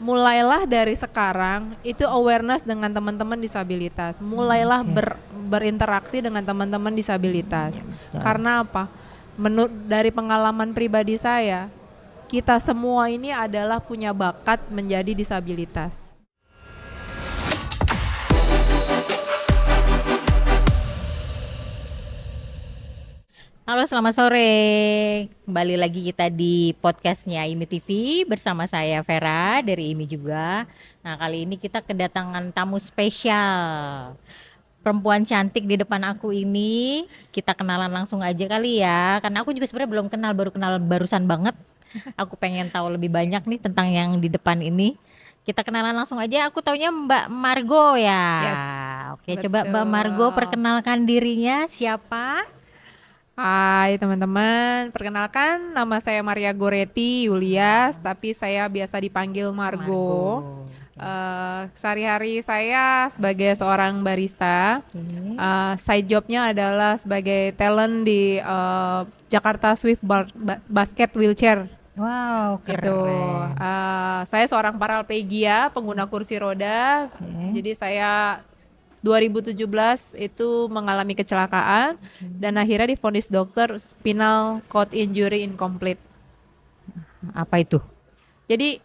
mulailah dari sekarang itu awareness dengan teman-teman disabilitas. Mulailah berinteraksi dengan teman-teman disabilitas. Karena apa? Dari pengalaman pribadi saya, kita semua ini adalah punya bakat menjadi disabilitas. Halo, selamat sore. Kembali lagi kita di podcastnya IMI TV bersama saya Vera dari IMI juga. Nah, kali ini kita kedatangan tamu spesial. Perempuan cantik di depan aku ini. Kita kenalan langsung aja kali ya. Karena aku juga sebenarnya belum kenal, baru kenal barusan banget. Aku pengen tahu lebih banyak nih tentang yang di depan ini. Kita kenalan langsung aja. Aku taunya Mbak Margo ya. Yes, Oke, coba Mbak Margo betul. perkenalkan dirinya siapa? Hai teman-teman, perkenalkan nama saya Maria Goretti Yulias, tapi saya biasa dipanggil Margo. Margo. Sehari-hari saya sebagai seorang barista, side jobnya adalah sebagai talent di Jakarta Swift Basket Wheelchair. Wow, Gitu. keren. Saya seorang paraplegia, pengguna kursi roda. Oke. Jadi saya 2017 itu mengalami kecelakaan dan akhirnya divonis dokter spinal cord injury incomplete. Apa itu? Jadi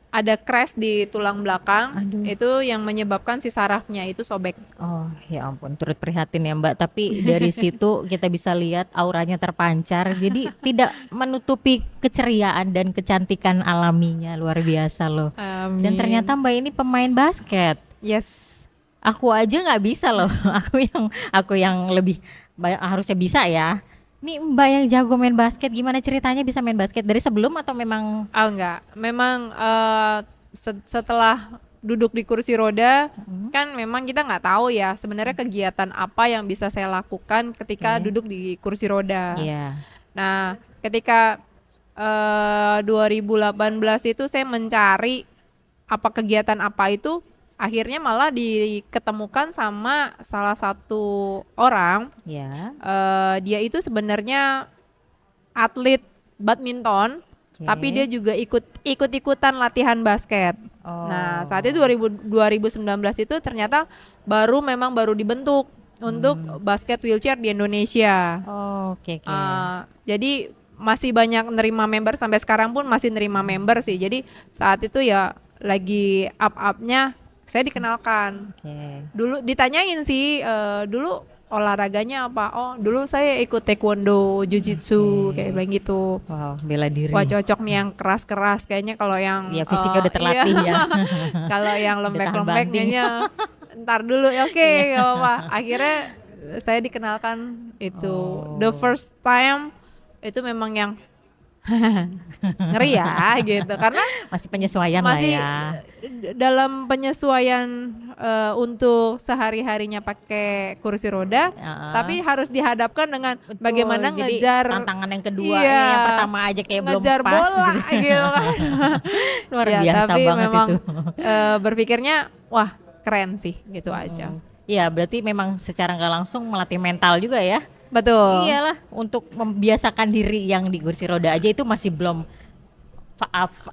ada crash di tulang belakang, Aduh. itu yang menyebabkan si sarafnya itu sobek. Oh, ya ampun, turut prihatin ya Mbak. Tapi dari situ kita bisa lihat auranya terpancar. Jadi tidak menutupi keceriaan dan kecantikan alaminya, luar biasa loh. Dan ternyata Amin. Mbak ini pemain basket. Yes. Aku aja nggak bisa loh. Aku yang lebih harusnya bisa ya. Ini Mbak yang jago main basket, gimana ceritanya bisa main basket dari sebelum atau memang? Oh enggak, memang setelah duduk di kursi roda kan memang kita nggak tahu ya sebenarnya kegiatan apa yang bisa saya lakukan ketika Oke. duduk di kursi roda. Iya. Nah, ketika 2018 itu saya mencari apa kegiatan apa itu, akhirnya malah diketemukan sama salah satu orang. Ya. Dia itu sebenarnya atlet badminton, tapi dia Oke. juga ikut-ikutan latihan basket. Nah, saat itu Oh. 2019 itu ternyata memang baru dibentuk untuk basket wheelchair di Indonesia. Oh, oke oke. Jadi masih banyak nerima member, sampai sekarang pun masih nerima member sih. Jadi saat itu ya lagi up-upnya saya dikenalkan. Oke. Dulu ditanyain sih, dulu olahraganya apa? Oh, dulu saya ikut taekwondo, jujitsu, kayak bilang gitu. Wow, bela Wah, diri. cocok nih yang keras-keras kayaknya. Kalau yang Ya fisiknya udah iya, terlatih ya. kalau yang Udah tahan lembek-lembek banting. kayaknya ntar dulu ya. Oke, Iya. gak apa-apa. Akhirnya saya dikenalkan itu the Oh. first time, itu memang yang ngeri ya gitu, karena Masih penyesuaian lah masih ya. dalam penyesuaian untuk sehari-harinya pakai kursi roda, Heeh. tapi harus dihadapkan dengan Betul. bagaimana Jadi ngejar, tantangan yang kedua iya, nih, yang pertama aja kayak belum ngejar pas bola gitu. gitu kan. Luar Ya, biasa tapi banget itu. memang berpikirnya wah keren sih gitu aja. Iya, berarti memang secara nggak langsung melatih mental juga ya. Betul. Iyalah, untuk membiasakan diri yang di kursi roda aja itu masih belum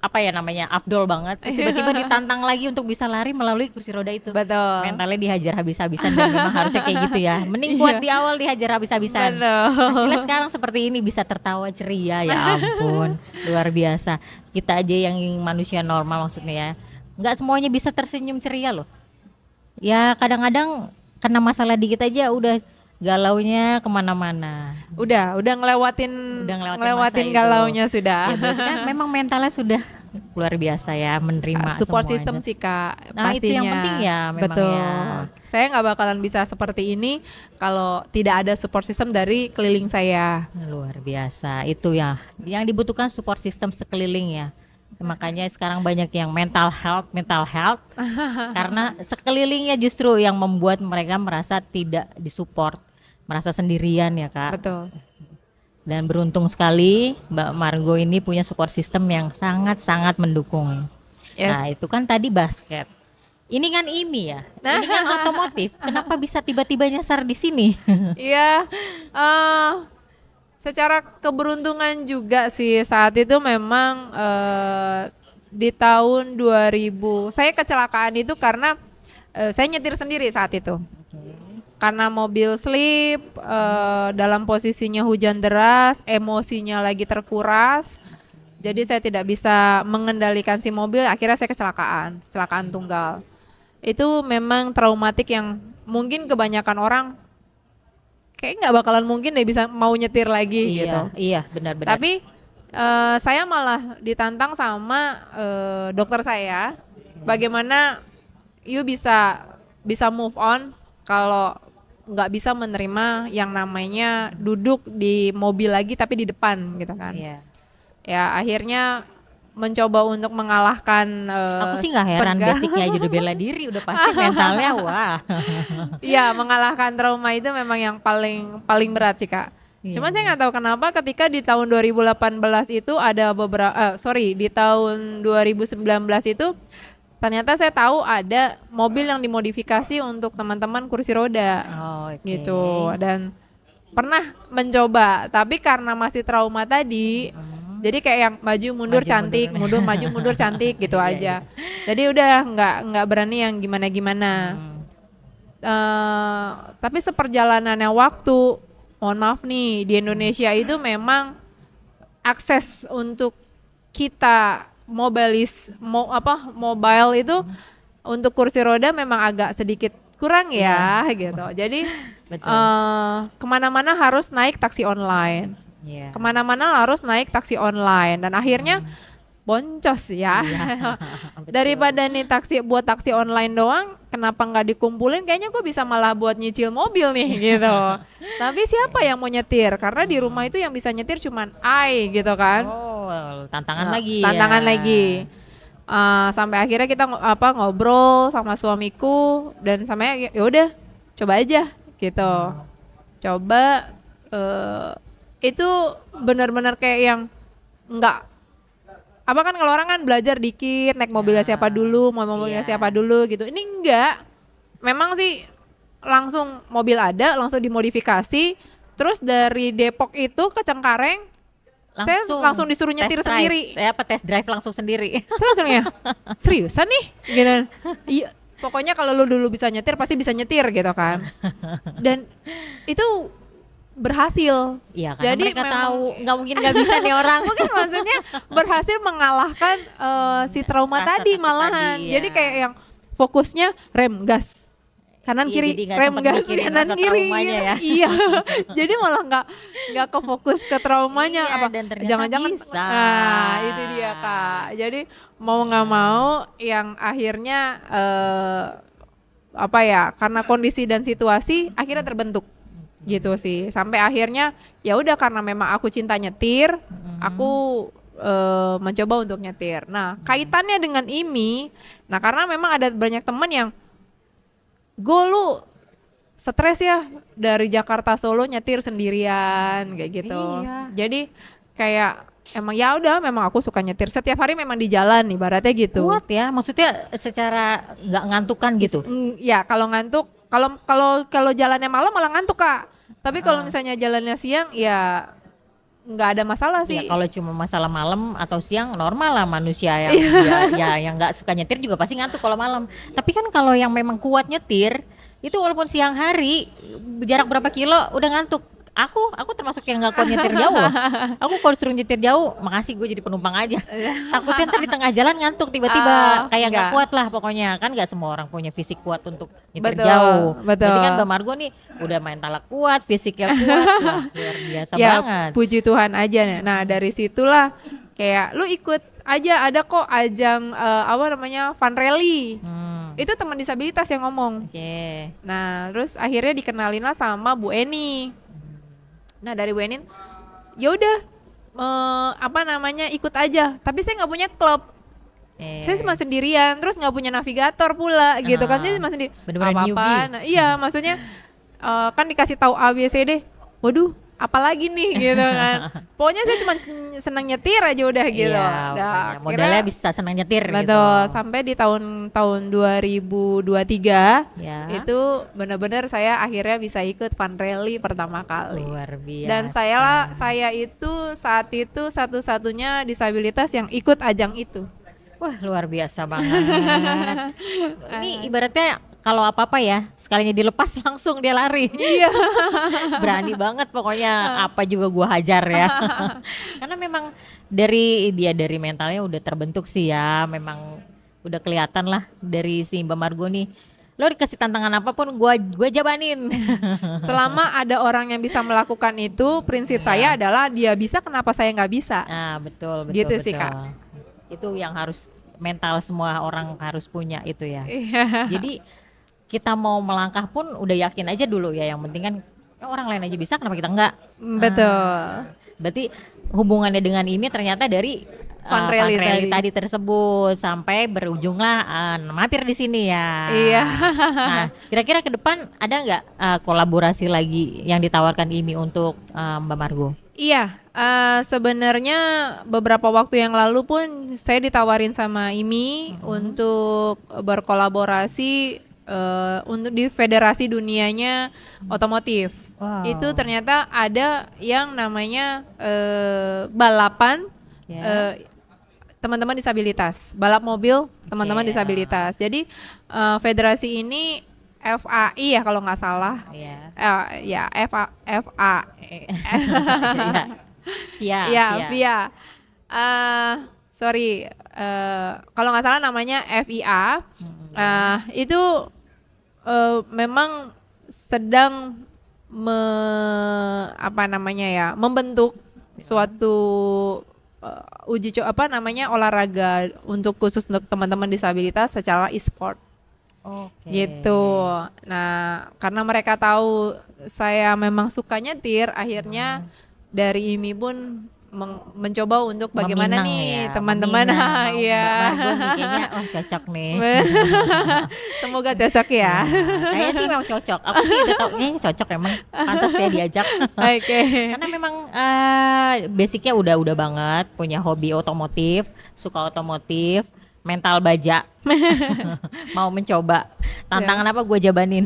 apa ya namanya, afdol banget. Terus tiba-tiba ditantang lagi untuk bisa lari melalui kursi roda itu. Betul. Mentalnya dihajar habis-habisan dan memang harusnya kayak gitu ya. Mending kuat Iya. di awal dihajar habis-habisan. Hasilnya Betul. sekarang seperti ini, bisa tertawa ceria, ya ampun. Luar biasa. Kita aja yang manusia normal maksudnya ya. Nggak semuanya bisa tersenyum ceria loh. Ya kadang-kadang kena masalah dikit aja udah galaunya kemana-mana. Udah ngelewatin Udah ngelewatin masa itu. galaunya sudah. Ya berarti kan memang mentalnya sudah luar biasa ya, menerima Support semuanya. system sih Kak, Nah, itu pastinya. yang penting ya memang Betul. ya. Saya nggak bakalan bisa seperti ini kalau tidak ada support system dari keliling saya. Luar biasa. Itu ya yang dibutuhkan, support system sekeliling ya. Makanya sekarang banyak yang mental health karena sekelilingnya justru yang membuat mereka merasa tidak disupport, merasa sendirian ya Kak. Betul. Dan beruntung sekali Mbak Margo ini punya support system yang sangat-sangat mendukung. Yes. Nah, itu kan tadi basket. Ini kan IMI ya. Ini kan otomotif. Kenapa bisa tiba-tiba nyasar di sini? Iya, secara keberuntungan juga sih, saat itu memang di tahun 2000. Saya kecelakaan itu karena saya nyetir sendiri saat itu. Karena mobil slip, dalam posisinya hujan deras, emosinya lagi terkuras. Jadi saya tidak bisa mengendalikan si mobil, akhirnya saya kecelakaan tunggal. Itu memang traumatik yang mungkin kebanyakan orang kayak nggak bakalan mungkin deh bisa mau nyetir lagi gitu. Iya, benar-benar. Tapi saya malah ditantang sama dokter saya, bagaimana you bisa move on kalau nggak bisa menerima yang namanya duduk di mobil lagi tapi di depan gitu kan. Iya. Ya akhirnya mencoba untuk mengalahkan Aku sih nggak heran, basicnya aja udah bela diri, udah pasti mentalnya wah. Iya, mengalahkan trauma itu memang yang paling berat sih Kak. Cuman saya nggak tahu kenapa ketika di tahun 2018 itu ada di tahun 2019 itu ternyata saya tahu ada mobil yang dimodifikasi untuk teman-teman kursi roda. Gitu. Dan pernah mencoba, tapi karena masih trauma tadi, jadi kayak yang maju mundur cantik, maju mundur cantik gitu aja. Jadi udah nggak berani yang gimana-gimana. Tapi seperjalanannya waktu, mohon maaf nih, di Indonesia itu memang akses untuk kita mobile itu untuk kursi roda memang agak sedikit kurang ya gitu. Jadi kemana-mana harus naik taksi online. Kemana-mana harus naik taksi online dan akhirnya boncos ya. Daripada nih buat taksi online doang, kenapa nggak dikumpulin? Kayaknya gue bisa malah buat nyicil mobil nih gitu. Tapi siapa yang mau nyetir? Karena di rumah itu yang bisa nyetir cuman gitu kan. Tantangan lagi. Tantangan lagi. Sampai akhirnya kita ngobrol sama suamiku dan sampai ya udah coba aja gitu. Coba itu benar-benar kayak yang enggak kan kalau orang kan belajar dikit naik mobilnya siapa dulu, mau mobilnya siapa dulu gitu. Ini enggak. Memang sih langsung mobil ada, langsung dimodifikasi. Terus dari Depok itu ke Cengkareng saya langsung disuruh nyetir sendiri. Test drive langsung sendiri. Saya langsung ya, seriusan nih? Gitu. Iya, pokoknya kalau lu dulu bisa nyetir pasti bisa nyetir gitu kan. Dan itu berhasil. Iya, karena jadi mereka tahu nggak mungkin nggak bisa nih orang. Mungkin maksudnya berhasil mengalahkan si trauma tadi malahan. Jadi kayak yang fokusnya rem gas. Kanan kiri rem gas kanan kiri gitu. Ya. Iya. Jadi malah nggak kefokus ke traumanya jangan-jangan nah itu dia Kak. Jadi mau nggak mau yang akhirnya karena kondisi dan situasi akhirnya terbentuk gitu sih. Sampai akhirnya ya udah karena memang aku cinta nyetir, aku mencoba untuk nyetir. Nah, kaitannya dengan IMI, nah karena memang ada banyak teman yang lu stres ya dari Jakarta Solo nyetir sendirian kayak gitu. Jadi kayak emang ya udah memang aku suka nyetir setiap hari memang di jalan ibaratnya gitu. Kuat ya, maksudnya secara nggak ngantukan gitu. Ya kalau ngantuk, kalau jalannya malam malah ngantuk Kak. Tapi kalau misalnya jalannya siang ya nggak ada masalah sih. Ya, kalau cuma masalah malam atau siang normal lah manusia yang yang nggak suka nyetir juga pasti ngantuk kalau malam. Tapi kan kalau yang memang kuat nyetir itu walaupun siang hari jarak berapa kilo udah ngantuk. Aku termasuk yang nggak kuat nyetir jauh loh. Aku kalau suruh nyetir jauh, makasih gue jadi penumpang aja. Takutnya ntar di tengah jalan ngantuk tiba-tiba kayak nggak kuat lah pokoknya. Kan nggak semua orang punya fisik kuat untuk nyetir jauh. Jadi kan Mbak Margo nih udah main talak kuat, fisiknya kuat, wah, luar biasa banget. Puji Tuhan aja. Nah dari situlah kayak lu ikut aja, ada kok ajang fun rally. Itu teman disabilitas yang ngomong. Nah terus akhirnya dikenalin lah sama Bu Eni. Nah dari Bu Eni, ya udah ikut aja. Tapi saya nggak punya klub. Saya cuma sendirian, terus nggak punya navigator pula gitu kan. Jadi cuma sendiri. Nah, iya maksudnya kan dikasih tahu A B C D. Waduh, apalagi nih gitu kan. Pokoknya saya cuma senang nyetir aja udah gitu. Iya, modalnya bisa senang nyetir gitu. Sampai di tahun 2023 itu benar-benar saya akhirnya bisa ikut fun rally pertama kali. Luar biasa. Dan saya itu saat itu satu-satunya disabilitas yang ikut ajang itu. Wah, luar biasa banget. Ini ibaratnya kalau apa-apa ya, sekalinya dilepas langsung dia lari. Iya. Berani banget pokoknya apa juga gua hajar ya. Karena memang dari mentalnya udah terbentuk sih ya, memang udah kelihatan lah dari si Mbak Margo nih. Lo dikasih tantangan apapun gua jabanin. Selama ada orang yang bisa melakukan itu, prinsip saya Iya. adalah dia bisa, kenapa saya nggak bisa? Nah, betul betul Gitu sih, betul. Kak. Itu yang harus mental semua orang harus punya itu ya. Iya. Jadi kita mau melangkah pun udah yakin aja dulu ya. Yang penting kan orang lain aja bisa, kenapa kita enggak? Betul. Berarti hubungannya dengan ini ternyata dari Fun rally tadi tersebut sampai berujunglah mampir di sini ya. Iya. Nah, kira-kira ke depan ada nggak kolaborasi lagi yang ditawarkan IMI untuk Mbak Margo? Iya, sebenarnya beberapa waktu yang lalu pun saya ditawarin sama IMI untuk berkolaborasi untuk di federasi dunianya otomotif. Wow. Itu ternyata ada yang namanya balapan Ya. teman-teman disabilitas, balap mobil teman-teman Oke, disabilitas. Jadi federasi ini FAI ya kalau nggak salah. Ya. Ya FA. Via. Ya, via. Sorry, kalau nggak salah namanya FIA. Itu memang sedang membentuk suatu olahraga untuk khusus untuk teman-teman disabilitas secara e-sport. Oke. Gitu. Nah, karena mereka tahu saya memang suka nyetir, akhirnya dari IMI pun mencoba untuk bagaimana Meminang nih ya, teman-teman. meminang mau Iya. Mbak Margo nih kayaknya cocok nih. Semoga cocok ya. Kayaknya sih memang cocok. Aku sih udah tahu kayaknya cocok emang pantas ya diajak. Oke. Karena memang basicnya udah banget punya hobi otomotif, suka otomotif, mental baja. Mau mencoba tantangan apa gue jabanin.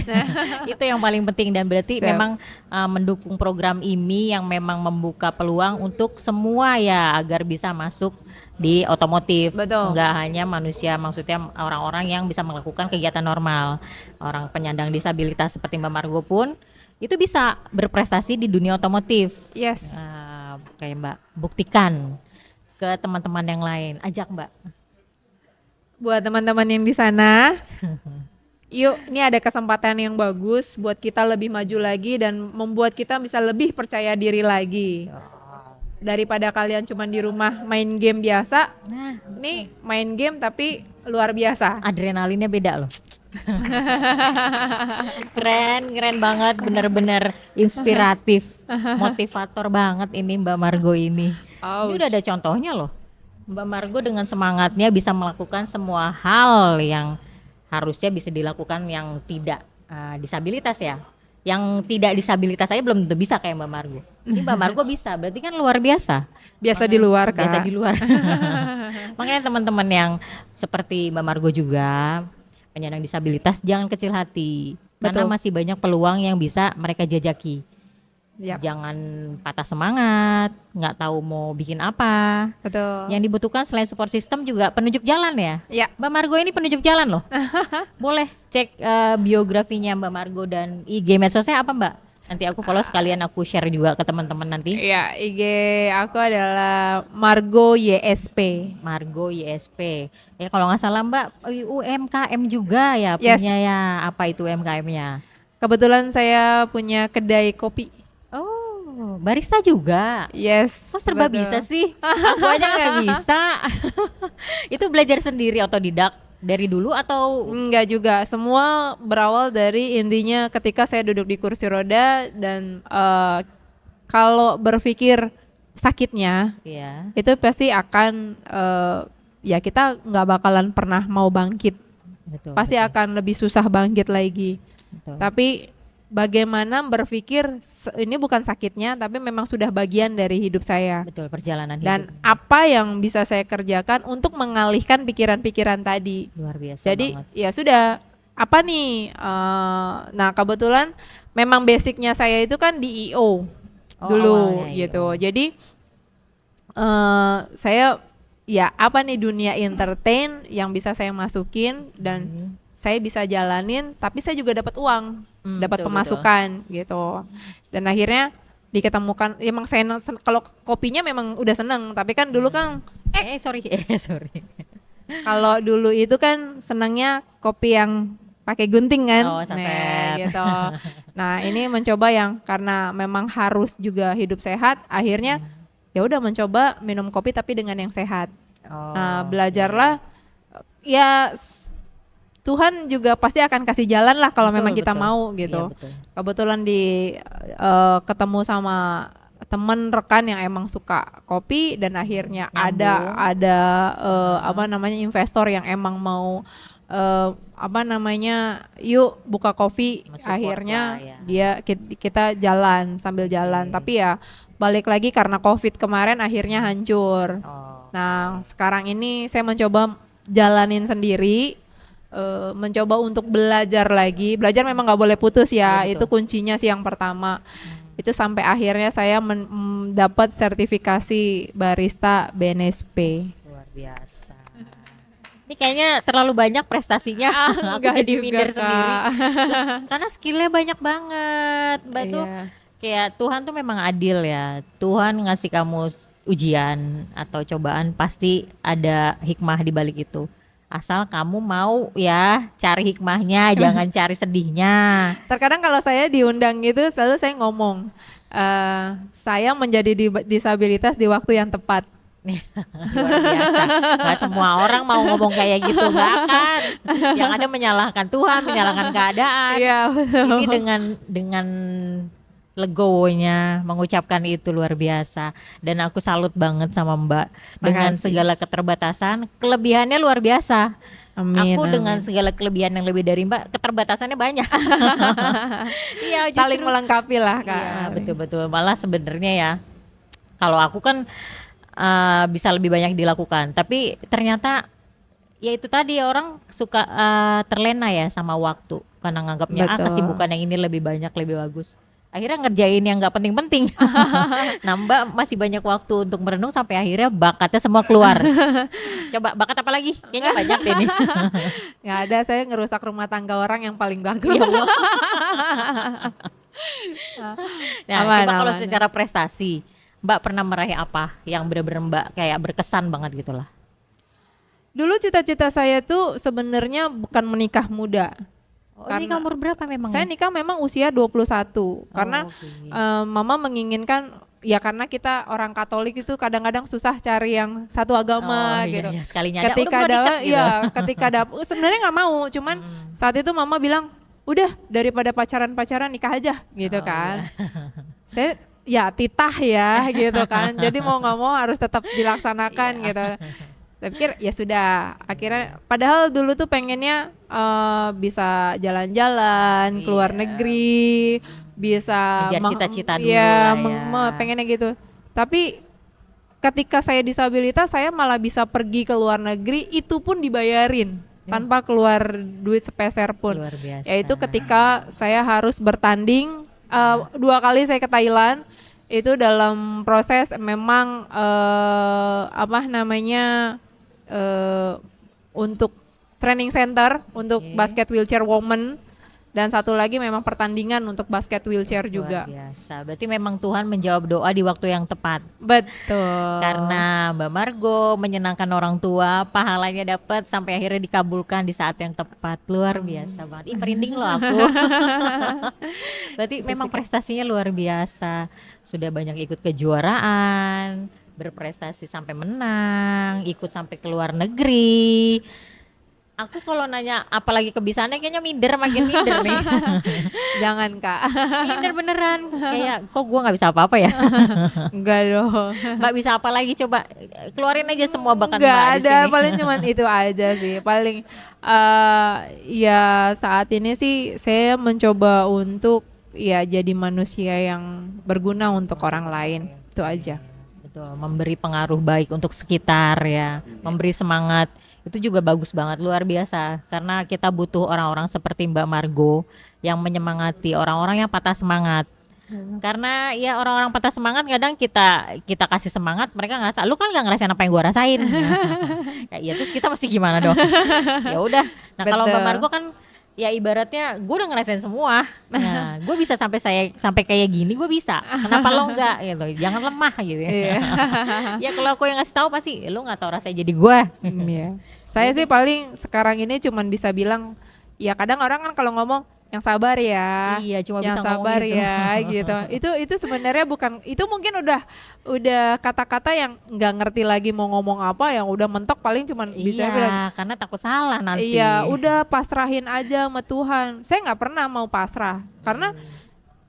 Itu yang paling penting dan berarti Siap. memang mendukung program IMI yang memang membuka peluang untuk semua ya agar bisa masuk di otomotif. Betul. Enggak hanya manusia, maksudnya orang-orang yang bisa melakukan kegiatan normal. Orang penyandang disabilitas seperti Mbak Margo pun itu bisa berprestasi di dunia otomotif. Yes. Kayak Mbak buktikan ke teman-teman yang lain. Ajak Mbak. Buat teman-teman yang di sana, yuk, ini ada kesempatan yang bagus buat kita lebih maju lagi dan membuat kita bisa lebih percaya diri lagi. Daripada kalian cuma di rumah main game biasa, Nah, ini main game tapi luar biasa. adrenalinnya beda loh. Keren banget, bener-bener inspiratif, motivator banget ini Mbak Margo ini. Ini udah ada contohnya loh. Mbak Margo dengan semangatnya bisa melakukan semua hal yang harusnya bisa dilakukan yang tidak disabilitas ya. Yang tidak disabilitas saya belum tentu bisa kayak Mbak Margo. Ini Mbak Margo bisa, berarti kan luar biasa. Biasa di luar, Kak. Biasa di luar. Makanya teman-teman yang seperti Mbak Margo juga penyandang disabilitas jangan kecil hati. Karena Betul. masih banyak peluang yang bisa mereka jajaki. Yap, Jangan patah semangat, nggak tahu mau bikin apa. betul. Yang dibutuhkan selain support system juga penunjuk jalan ya. Ya, Mbak Margo ini penunjuk jalan loh. Boleh cek biografinya Mbak Margo dan IG medsosnya apa Mbak? Nanti aku follow sekalian aku share juga ke teman-teman nanti. ya, IG aku adalah Margo YSP. Margo YSP. Ya kalau nggak salah Mbak UMKM juga ya Yes. punya ya. Apa itu UMKM-nya? Kebetulan saya punya kedai kopi. Oh, barista juga. Yes. Kok serba betul. bisa sih? Aku aja nggak bisa. Itu belajar sendiri otodidak dari dulu atau Enggak juga, semua berawal dari intinya ketika saya duduk di kursi roda dan kalau berpikir sakitnya ya? itu pasti akan ya kita nggak bakalan pernah mau bangkit, Betul. pasti betul, akan lebih susah bangkit lagi. betul. Tapi bagaimana berpikir ini bukan sakitnya tapi memang sudah bagian dari hidup saya. Betul perjalanan Dan hidup. apa yang bisa saya kerjakan untuk mengalihkan pikiran-pikiran tadi. Luar biasa Jadi banget. ya sudah, apa nih? Nah kebetulan memang basicnya saya itu kan di IO Oh, dulu awalnya gitu. IO. Jadi saya ya apa nih dunia entertain yang bisa saya masukin dan saya bisa jalanin, tapi saya juga dapat uang, dapat betul, pemasukan gitu. Dan akhirnya diketemukan, emang saya kalau kopinya memang udah seneng, tapi kan dulu kan sorry. kalau dulu itu kan senangnya kopi yang pakai gunting kan, Oh, saset. gitu. Nah ini mencoba yang karena memang harus juga hidup sehat, akhirnya ya udah mencoba minum kopi tapi dengan yang sehat. Oh, Nah belajarlah, ya Tuhan juga pasti akan kasih jalan lah kalau Betul, memang kita betul. mau Iya, gitu. betul. Kebetulan ketemu sama temen rekan yang emang suka kopi dan akhirnya Nyambung. ada apa namanya investor yang emang mau yuk buka kopi. Mensupport Akhirnya lah, ya. kita jalan sambil jalan. Tapi ya balik lagi karena COVID kemarin akhirnya hancur. Oh, Nah sekarang ini saya mencoba jalanin sendiri, mencoba untuk belajar lagi. Belajar memang nggak boleh putus ya, Iya, itu betul. kuncinya sih yang pertama. Itu sampai akhirnya saya dapat sertifikasi barista BNSP. Luar biasa. Ini kayaknya terlalu banyak prestasinya. Aku Enggak jadi juga, minder Kak. sendiri. Karena skillnya banyak banget. Mbak tuh Iya. kayak Tuhan tuh memang adil ya. Tuhan ngasih kamu ujian atau cobaan pasti ada hikmah di balik itu. Asal kamu mau ya cari hikmahnya, jangan cari sedihnya. Terkadang kalau saya diundang gitu selalu saya ngomong, saya menjadi disabilitas di waktu yang tepat. Luar biasa. Gak semua orang mau ngomong kayak gitu, gak akan. Yang ada menyalahkan Tuhan, menyalahkan keadaan. Iya, Ini dengan legowonya mengucapkan itu luar biasa. Dan aku salut banget sama Mbak dengan Makasih. segala keterbatasan, kelebihannya luar biasa. Amin. Aku dengan amin. segala kelebihan yang lebih dari Mbak, keterbatasannya banyak. Iya, Saling justru. melengkapi lah Kak. Iya, betul-betul. Malah sebenarnya ya, kalau aku kan bisa lebih banyak dilakukan. Tapi ternyata ya itu tadi orang suka terlena ya sama waktu karena nganggapnya Betul. kesibukan yang ini lebih banyak, lebih bagus. Akhirnya ngerjain yang nggak penting-penting. Nah, Mbak masih banyak waktu untuk merenung sampai akhirnya bakatnya semua keluar. Coba bakat apa lagi? Kayaknya banyak deh nih. Nggak ada, saya ngerusak rumah tangga orang yang paling bagus. Ya Allah. Nah, Aman, coba kalau aman. secara prestasi, Mbak pernah meraih apa yang benar-benar Mbak kayak berkesan banget gitu lah? Dulu cita-cita saya tuh sebenarnya bukan menikah muda. Oh, ini umur berapa memang? Saya nikah memang usia 21 karena oke. mama menginginkan, ya karena kita orang Katolik itu kadang-kadang susah cari yang satu agama iya, gitu. iya, sekalinya ada, Ketika udah ada nikah gitu. ya ketika ada sebenarnya nggak mau, cuman saat itu mama bilang udah daripada pacaran nikah aja gitu Oh, kan. iya. Saya ya titah ya gitu kan. Jadi mau nggak mau harus tetap dilaksanakan Iya. gitu. Saya pikir ya sudah, akhirnya padahal dulu tuh pengennya bisa jalan-jalan keluar Iya. negeri, bisa Ngejar cita-cita dulu ya, lah ya. pengennya gitu. Tapi ketika saya disabilitas saya malah bisa pergi ke luar negeri, itu pun dibayarin tanpa keluar duit sepeser pun. Luar biasa. Yaitu ketika saya harus bertanding 2 kali saya ke Thailand, itu dalam proses memang untuk training center untuk Oke. basket wheelchair woman, dan satu lagi memang pertandingan untuk basket wheelchair juga. Luar biasa. Berarti memang Tuhan menjawab doa di waktu yang tepat. Betul. Karena Mbak Margo menyenangkan orang tua, pahalanya dapat sampai akhirnya dikabulkan di saat yang tepat. Luar biasa banget. Ih, merinding loh aku. Berarti memang prestasinya luar biasa. Sudah banyak ikut kejuaraan, berprestasi sampai menang, ikut sampai ke luar negeri. Aku kalau nanya apalagi kebiasaannya kayaknya makin minder nih. Jangan Kak. Minder beneran. Kayak kok gua nggak bisa apa-apa ya. Enggak dong. Mbak bisa apa lagi, coba keluarin aja semua bakat Enggak Mbak di ada, sini. paling cuman itu aja sih. Paling ya saat ini sih saya mencoba untuk ya jadi manusia yang berguna untuk orang lain. Itu aja. Betul, memberi pengaruh baik untuk sekitar ya, memberi semangat. Itu juga bagus banget, luar biasa. Karena kita butuh orang-orang seperti Mbak Margo yang menyemangati orang-orang yang patah semangat. Karena ya orang-orang patah semangat kadang kita kasih semangat, mereka ngerasa lu kan nggak ngerasain apa yang gua rasain. Kayak ya terus kita mesti gimana dong? Ya udah. Nah kalau Mbak Betul. Margo kan ya ibaratnya gue udah ngerasain semua. Nah, gue bisa sampai kayak gini gue bisa. Kenapa lo enggak gitu? Jangan lemah gitu. Iya. Ya kalau aku yang ngasih tahu pasti lo nggak tahu rasanya jadi gue. Iya. Saya sih paling sekarang ini cuman bisa bilang, ya kadang orang kan kalau ngomong yang sabar ya, Iya, cuma yang bisa ngomong sabar gitu. ya, gitu. Itu sebenarnya bukan, itu mungkin udah kata-kata yang nggak ngerti lagi mau ngomong apa, yang udah mentok paling cuman bisa bilang, Iya, karena takut salah nanti. iya, udah pasrahin aja sama Tuhan. Saya nggak pernah mau pasrah, karena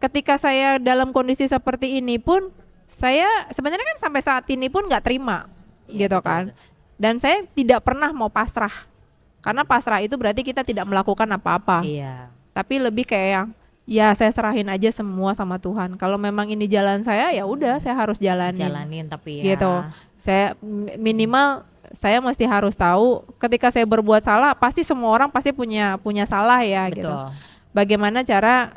ketika saya dalam kondisi seperti ini pun, saya sebenarnya kan sampai saat ini pun nggak terima, Iya, gitu betul, kan. betul. Dan saya tidak pernah mau pasrah, karena pasrah itu berarti kita tidak melakukan apa-apa. Iya. Tapi lebih kayak yang, ya saya serahin aja semua sama Tuhan. Kalau memang ini jalan saya, ya udah saya harus jalanin. Jalanin tapi ya. Gitu. Saya minimal saya mesti harus tahu ketika saya berbuat salah, pasti semua orang pasti punya salah ya, gitu. Betul. Bagaimana cara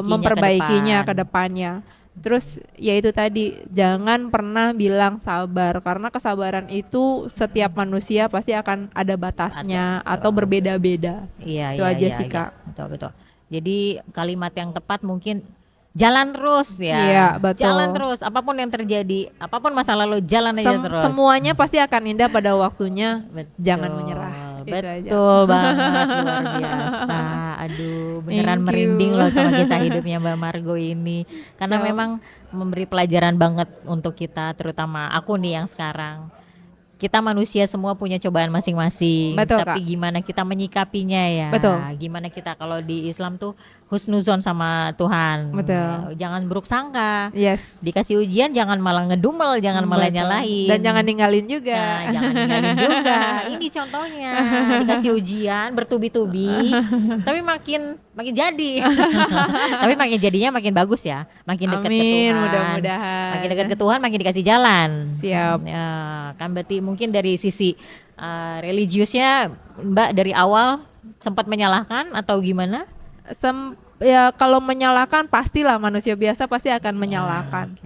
memperbaikinya ke depan. depannya. Terus ya itu tadi, jangan pernah bilang sabar, karena kesabaran itu setiap manusia pasti akan ada batasnya atau berbeda-beda. Iya, Itu iya, aja iya, sih, iya. Kak. Betul, betul. Jadi kalimat yang tepat mungkin jalan terus ya. Iya, betul. Jalan terus, apapun yang terjadi, apapun masa lalu jalan aja terus. Semuanya pasti akan indah pada waktunya. Betul. Jangan menyerah. Itu aja. Betul banget, luar biasa. Aduh, beneran Thank you. merinding loh sama kisah hidupnya Mbak Margo ini. Karena So. memang memberi pelajaran banget untuk kita, terutama aku nih yang sekarang. Kita manusia semua punya cobaan masing-masing. Betul, Tapi Kak. gimana kita menyikapinya ya. Betul. Gimana kita kalau di Islam tuh husnuzon sama Tuhan. Betul. Ya, jangan buruk sangka. Yes. Dikasih ujian jangan malah ngedumel, jangan malah Betul. nyalahin. Dan jangan ninggalin juga. Nah, jangan ninggalin juga. Ini contohnya dikasih ujian bertubi-tubi, tapi makin jadi. Tapi makin jadinya makin bagus ya, makin dekat ke Amin, Tuhan. mudah-mudahan. Makin dekat ke Tuhan, makin dikasih jalan. Siap. Ya, kan berarti mungkin dari sisi religiusnya Mbak dari awal sempat menyalahkan atau gimana? Ya kalau menyalahkan pastilah, manusia biasa pasti akan menyalahkan.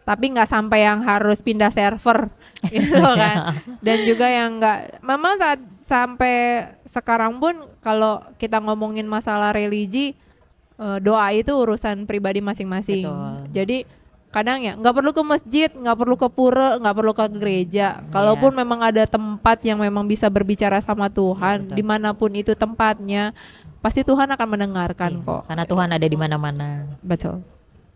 Tapi nggak sampai yang harus pindah server gitu kan. Dan juga yang nggak, memang sampai sekarang pun kalau kita ngomongin masalah religi, doa itu urusan pribadi masing-masing. Betul. Jadi kadang ya nggak perlu ke masjid, nggak perlu ke pura, nggak perlu ke gereja. Kalaupun memang ada tempat yang memang bisa berbicara sama Tuhan, betul. dimanapun itu tempatnya, pasti Tuhan akan mendengarkan Iya, kok. karena Tuhan ada di mana-mana. Betul.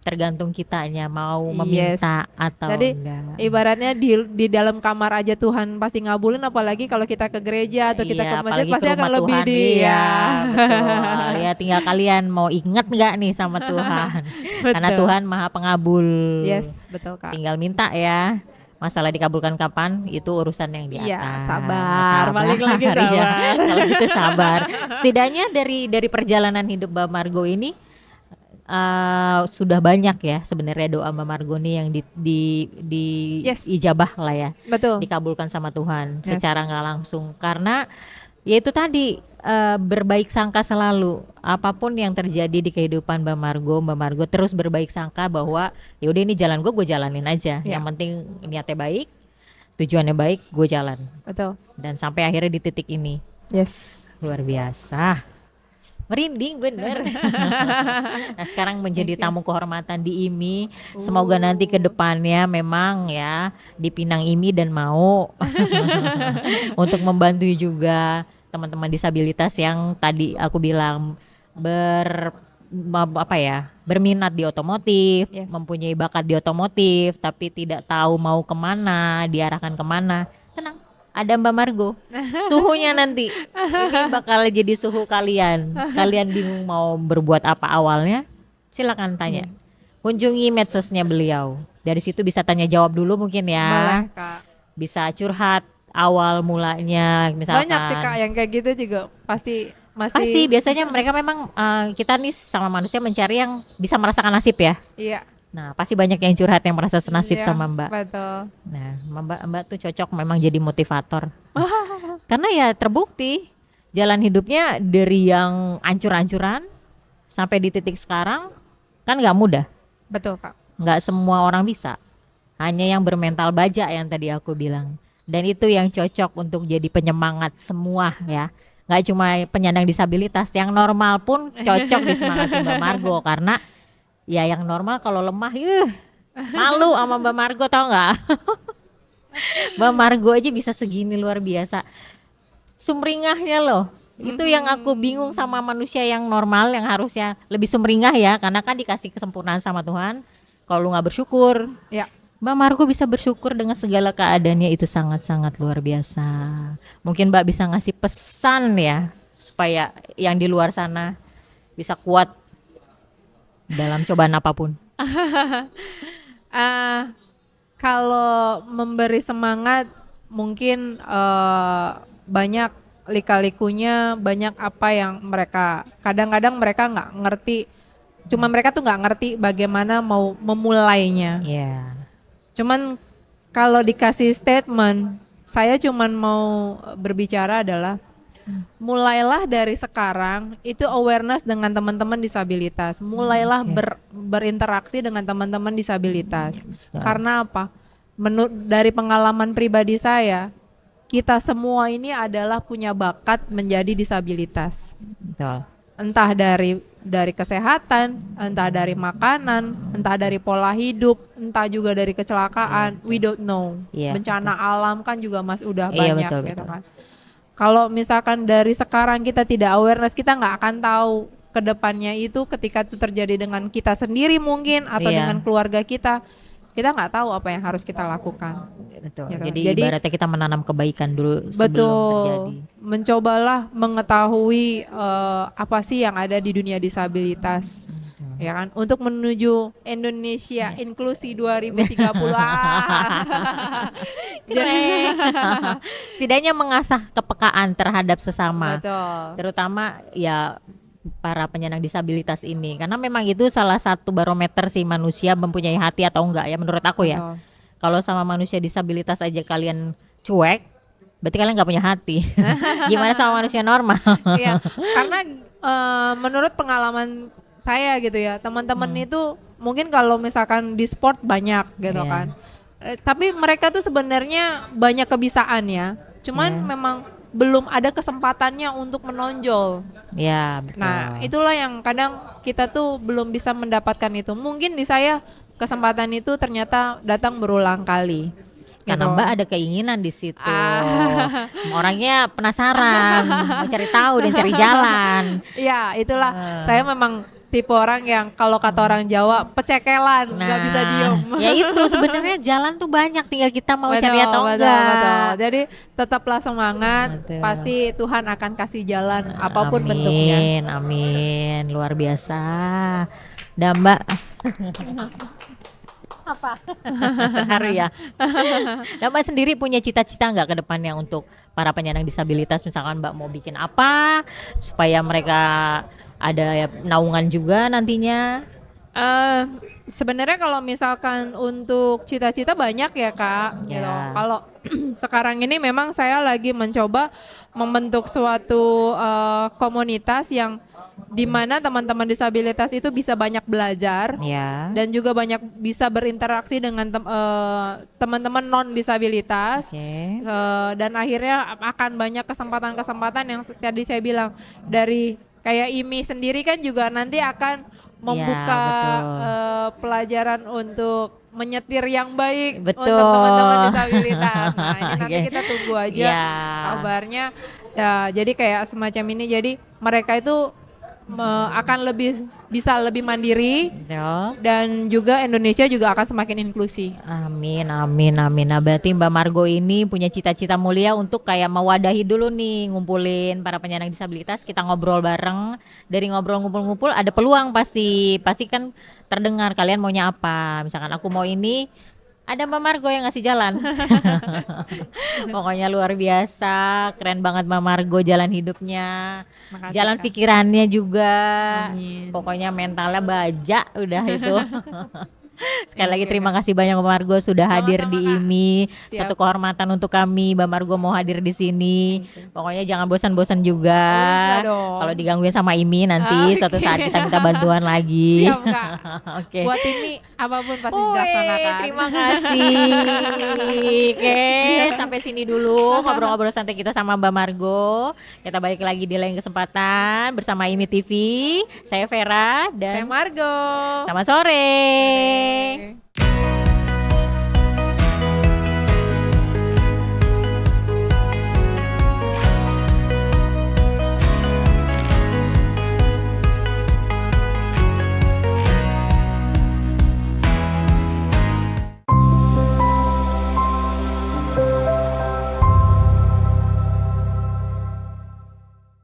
Tergantung kitanya mau Yes. meminta atau Jadi, enggak. Ibaratnya di dalam kamar aja Tuhan pasti ngabulin, apalagi kalau kita ke gereja atau kita Iya, ke masjid apalagi pasti ke akan rumah lebih Tuhan. dia. Iya, betul. Ya tinggal kalian mau ingat nggak nih sama Tuhan. Karena Betul. Tuhan Maha Pengabul. Yes, betul Kak. Tinggal minta ya. Masalah dikabulkan kapan itu urusan yang di atas. Iya, sabar. Balik lagi sabar. Iya, kalau gitu sabar. Setidaknya dari perjalanan hidup Mbak Margo ini sudah banyak ya sebenarnya doa Mbak Margo nih yang di Yes. ijabah lah ya. Betul. Dikabulkan sama Tuhan Yes. secara nggak langsung, karena ya itu tadi berbaik sangka selalu apapun yang terjadi di kehidupan Mbak Margo terus berbaik sangka bahwa ya udah ini jalan gue jalanin aja. Ya. Yang penting niatnya baik, tujuannya baik, gue jalan. Betul. Dan sampai akhirnya di titik ini. Yes. Luar biasa, merinding bener. Nah sekarang menjadi Thank you. tamu kehormatan di IMI. Semoga nanti ke depannya memang ya dipinang IMI dan mau untuk membantu juga teman-teman disabilitas yang tadi aku bilang berminat di otomotif, Yes. mempunyai bakat di otomotif, tapi tidak tahu mau kemana, diarahkan kemana. Tenang, ada Mbak Margo. Suhunya nanti ini bakal jadi suhu kalian. Kalian bingung mau berbuat apa awalnya? Silakan tanya. Kunjungi medsosnya beliau. Dari situ bisa tanya jawab dulu mungkin ya. Boleh Kak. Bisa curhat awal mulanya misalkan. Banyak sih Kak yang kayak gitu juga pasti Pasti biasanya mereka memang kita nih sama manusia mencari yang bisa merasakan nasib ya. Iya. Nah pasti banyak yang curhat yang merasa senasib Iya, sama Mbak. Betul. Nah Mbak tuh cocok memang jadi motivator. Karena ya terbukti jalan hidupnya dari yang ancur-ancuran sampai di titik sekarang kan nggak mudah. Betul, Kak. Nggak semua orang bisa. Hanya yang bermental baja yang tadi aku bilang. Dan itu yang cocok untuk jadi penyemangat semua ya. Nggak cuma penyandang disabilitas, yang normal pun cocok disemangati Mbak Margo. Karena ya yang normal kalau lemah, malu sama Mbak Margo, tau nggak? Mbak Margo aja bisa segini, luar biasa. Sumringahnya loh. Itu yang aku bingung sama manusia yang normal yang harusnya lebih sumringah ya. Karena kan dikasih kesempurnaan sama Tuhan. Kalau lu nggak bersyukur, Ya, Mbak Margo bisa bersyukur dengan segala keadaannya, itu sangat-sangat luar biasa. Mungkin Mbak bisa ngasih pesan ya, supaya yang di luar sana bisa kuat dalam cobaan apapun. ah, kalau memberi semangat mungkin banyak lika-likunya, banyak apa yang mereka kadang-kadang mereka nggak ngerti. Cuma mereka tuh nggak ngerti bagaimana mau memulainya. Ya, Cuman kalau dikasih statement, saya cuman mau berbicara adalah mulailah dari sekarang itu awareness dengan teman-teman disabilitas. Mulailah berinteraksi dengan teman-teman disabilitas. Karena apa? Dari pengalaman pribadi saya, kita semua ini adalah punya bakat menjadi disabilitas. betul. Entah dari kesehatan, entah dari makanan, entah dari pola hidup, entah juga dari kecelakaan, we don't know. Iya, Bencana alam kan juga udah Iya, banyak betul, gitu betul. kan. Kalau misalkan dari sekarang kita tidak awareness, kita nggak akan tahu ke depannya itu ketika itu terjadi dengan kita sendiri mungkin atau Iya. dengan keluarga kita nggak tahu apa yang harus kita lakukan. Betul. Gitu. Jadi Jadi, ibaratnya kita menanam kebaikan dulu sebelum terjadi. betul, mencobalah mengetahui apa sih yang ada di dunia disabilitas, ya kan, untuk menuju Indonesia inklusi 2030. Keren. Setidaknya mengasah kepekaan terhadap sesama, Betul. terutama ya para penyandang disabilitas ini, karena memang itu salah satu barometer si manusia mempunyai hati atau enggak ya, menurut aku ya. Betul. Kalau sama manusia disabilitas aja kalian cuek, berarti kalian nggak punya hati. Gimana sama manusia normal? Iya, karena menurut pengalaman saya gitu ya, teman-teman itu mungkin kalau misalkan di sport banyak gitu Iya. kan. Tapi mereka tuh sebenarnya banyak kebisaan ya. Cuman memang belum ada kesempatannya untuk menonjol. Ya, betul. Nah, itulah yang kadang kita tuh belum bisa mendapatkan itu. Mungkin di saya kesempatan itu ternyata datang berulang kali. Karena Gitu. Mbak ada keinginan di situ. Ah. Orangnya penasaran, mau cari tahu dan cari jalan. Iya, itulah. Saya memang tipe orang yang kalau kata orang Jawa pecekelan, nggak bisa diem. Ya itu sebenarnya jalan tuh banyak, tinggal kita mau cari atau Betul, enggak. betul. Jadi tetaplah semangat, Betul. pasti Tuhan akan kasih jalan apapun bentuknya. Amin, amin, luar biasa. Dan Mbak apa? Terharu ya. Dan Mbak sendiri punya cita-cita nggak ke depannya untuk para penyandang disabilitas? Misalkan Mbak mau bikin apa supaya mereka ada ya, naungan juga nantinya? Sebenarnya kalau misalkan untuk cita-cita banyak ya Kak, gitu. Ya. Kalau sekarang ini memang saya lagi mencoba membentuk suatu komunitas yang dimana teman-teman disabilitas itu bisa banyak belajar Ya. dan juga banyak bisa berinteraksi dengan teman-teman non disabilitas. Oke. Dan akhirnya akan banyak kesempatan-kesempatan yang tadi saya bilang, dari kayak IMI sendiri kan juga nanti akan membuka betul. pelajaran untuk menyetir yang baik Betul. untuk teman-teman disabilitas. Nah, ini nanti Oke. kita tunggu aja Ya. kabarnya. Ya, jadi kayak semacam ini, jadi mereka itu akan bisa lebih mandiri Betul. dan juga Indonesia juga akan semakin inklusi. Amin, amin, amin. Nah, berarti Mbak Margo ini punya cita-cita mulia untuk kayak mewadahi dulu nih, ngumpulin para penyandang disabilitas, kita ngobrol bareng. Dari ngobrol ngumpul-ngumpul ada peluang, pasti kan terdengar kalian maunya apa. Misalkan aku mau ini, ada Mbak Margo yang ngasih jalan. Pokoknya luar biasa, keren banget Mbak Margo jalan hidupnya, Makasih, jalan Kak. pikirannya juga. Amin. Pokoknya mentalnya baja udah itu. Sekali lagi terima kasih banyak Mbak Margo sudah hadir di Sama-sama, Kak. IMI. Siap. Satu kehormatan untuk kami Mbak Margo mau hadir di sini. Pokoknya jangan bosan-bosan juga. Oh, enggak dong. Kalau digangguin sama IMI nanti Oke. suatu saat kita minta bantuan lagi. Siap, Kak. Oke. Buat ini apapun pasti Woi, dilaksanakan. terima kasih. Oke, sampai sini dulu ngobrol-ngobrol santai kita sama Mbak Margo. Kita balik lagi di lain kesempatan bersama IMI TV. Saya Vera Saya dan Margo. selamat sore.